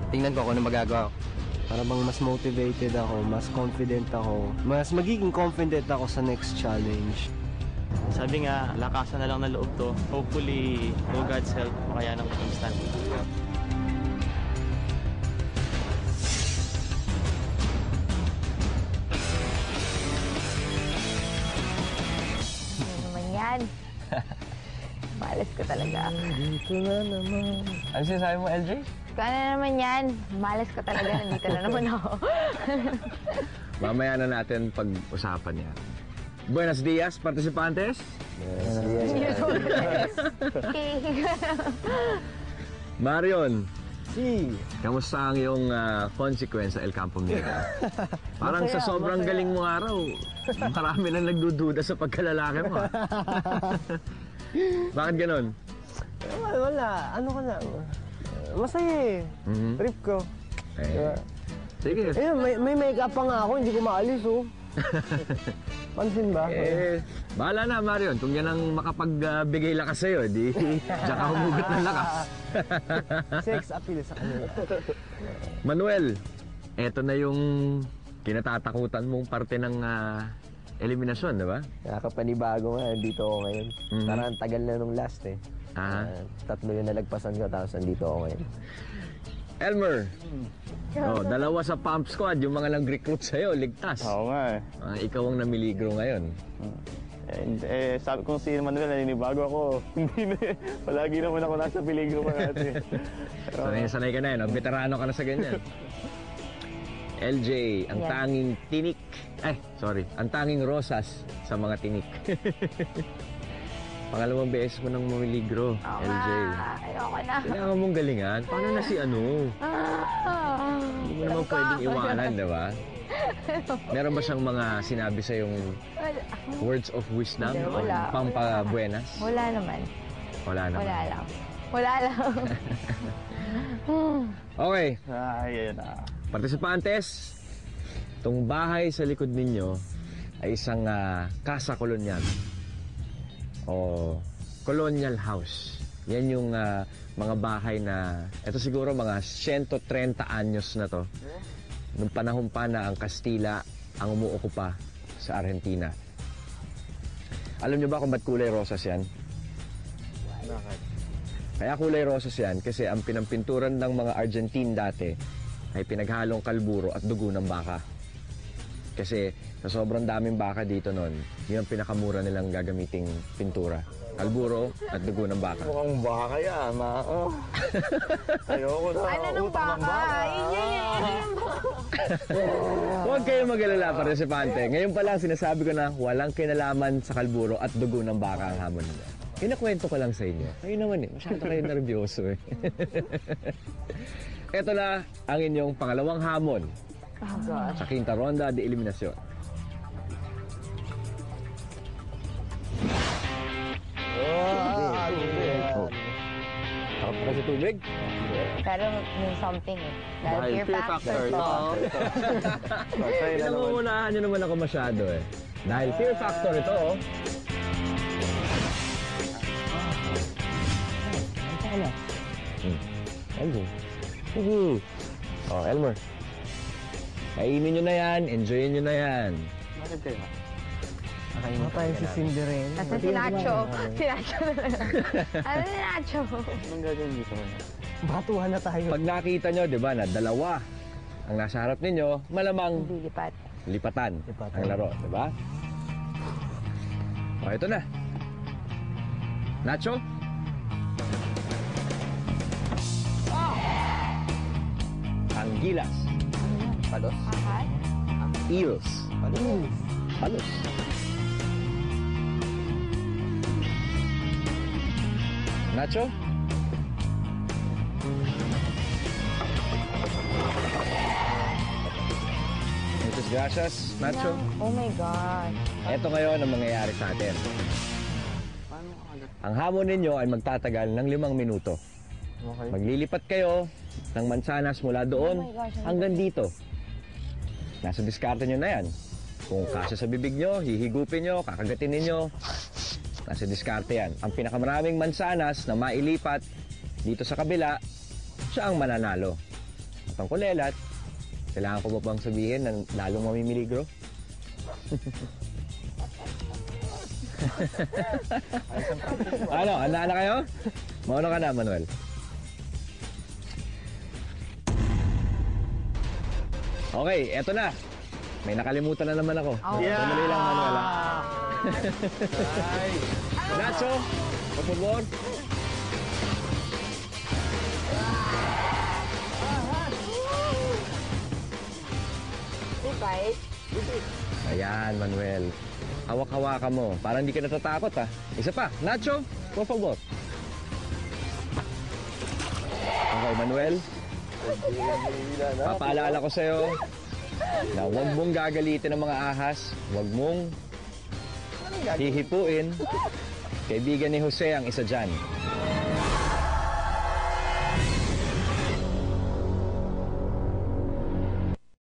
Tingnan ko kung ano magagawa ko. Para bang mas motivated ako, mas confident ako, mas magiging confident ako sa next challenge. Sabi nga, lakasan na lang ng loob to. Hopefully, with God's help, makayanan ko itong stand. Ano naman yan? Malas ko talaga. Dito na naman. Ano sinasabi mo, LJ? Ano naman yan? Malas ko talaga. Nandito na naman ako. Mamaya na natin pag-usapan yan. Buenos dias, participantes. Marion, kamusta ang iyong consequence sa El Campo Negro? Parang sa sobrang galing mo araw, marami na nagdududa sa pagkalalaki mo. Bakit ganon? Wala, ano ka lang. Masaya eh. Trip ko. Eh, sige. Eh, may make-up pa nga ako, hindi ko maalis oh. Pansin ba? Bahala na, Marion. Kung yan ang makapagbigay lakas sa'yo, di diyan ka humugot ng lakas. Sex appeal sa kanila. Manuel, eto na yung kinatatakutan mong parte ng eliminasyon, di ba? Nakakapanibago nga, dito ako ngayon. Parang tagal na nung last eh. Tatlo yung nalagpasan ko, tapos nandito ako ngayon. Elmer, dalawa sa pump squad, yung mga nag-recruit sa'yo, ligtas. Oo nga eh. Ikaw ang namiligro ngayon. Sabi kong si Manuel, naninibago ako. Hindi na palagi naman ako nasa peligro pa natin. Sanay ka na yun, veterano ka na sa ganyan. LJ, ang tanging tinik. Ang tanging rosas sa mga tinik. Pangalawang beses mo nang mamiligro, LJ. Ayoko na. Kailangan mong galingan. Paano na si ano? Hindi mo naman pwedeng iwanan, di ba? Meron ba siyang mga sinabi sa yung words of wisdom? Wala. Pampabuenas? Wala naman. Wala naman. Wala lang. Wala lang. Okay. Ayun na. Participantes, itong bahay sa likod ninyo ay isang casa colonial o colonial house. Yan yung mga bahay na, ito siguro mga 130 anyos na to. Nung panahon pa na ang Kastila ang umuokupa sa Argentina. Alam nyo ba kung ba't kulay rosas yan? Bakit? Kaya kulay rosas yan kasi ang pinampinturan ng mga Argentine dati ay pinaghalong kalburo at dugo ng baka. Kasi sa sobrang daming baka dito nun, yun ang pinakamura nilang gagamiting pintura. Kalburo at dugo ng baka. Mukhang baka yan, Ayoko na. Ano ng baka? Huwag kayong mag-alala, participante. Ngayon pa lang sinasabi ko na walang kinalaman sa kalburo at dugo ng baka ang hamon nila. Kinakwento ko lang sa inyo. Kayo naman masyado kayo nervyoso Ito na ang inyong pangalawang hamon sa quinta ronda de eliminasyon. Takot ka sa tubig? Pero may something eh. Dahil fear factor to. Pinangungunahan nyo naman ako masyado Dahil fear factor ito Elmer. Elmer. Kainin nyo na yan. Enjoyin nyo na yan. Bakit kayo? Ano tayo si Cinderella? Nasa si Nacho. Si Nacho na lang. Ano si Nacho? Anong gagawin dito mo? Batuhan na tayo. Pag nakita nyo, di ba, na dalawa ang nasa harap ninyo, malamang Lilipat. lipatan ang laro, di ba? O, ito na. Nacho? Angilas. Palos. Ahat? Eels. Palos. Nacho? Muchas gracias, Nacho. Oh my God. Ito ngayon ang mangyayari sa atin. Ang hamon ninyo ay magtatagal ng 5 minuto. Maglilipat kayo ng mansanas mula doon hanggang dito. Nasa diskarte nyo na yan. Kung kasya sa bibig nyo, hihigupin nyo, kakagatin ninyo. Nasa diskarte yan. Ang pinakamaraming mansanas na mailipat dito sa kabila, siya ang mananalo. Tungkol lelat, kailangan ko ba bang sabihin na lalong mamimiligro? Ano, handa na kayo? Mauna ka na, Manuel. Okay, eto na. May nakalimutan na naman ako. Sandali lang, Manuel. Nacho, por favor. Ayan, Manuel. Hawak-hawakan mo. Parang hindi ka natatakot, ha? Isa pa. Nacho, por favor. Okay, Manuel. Papaalala ko sa'yo na huwag mong gagalitin ng mga ahas. Huwag mong hihipuin. Kaibigan ni Jose ang isa dyan.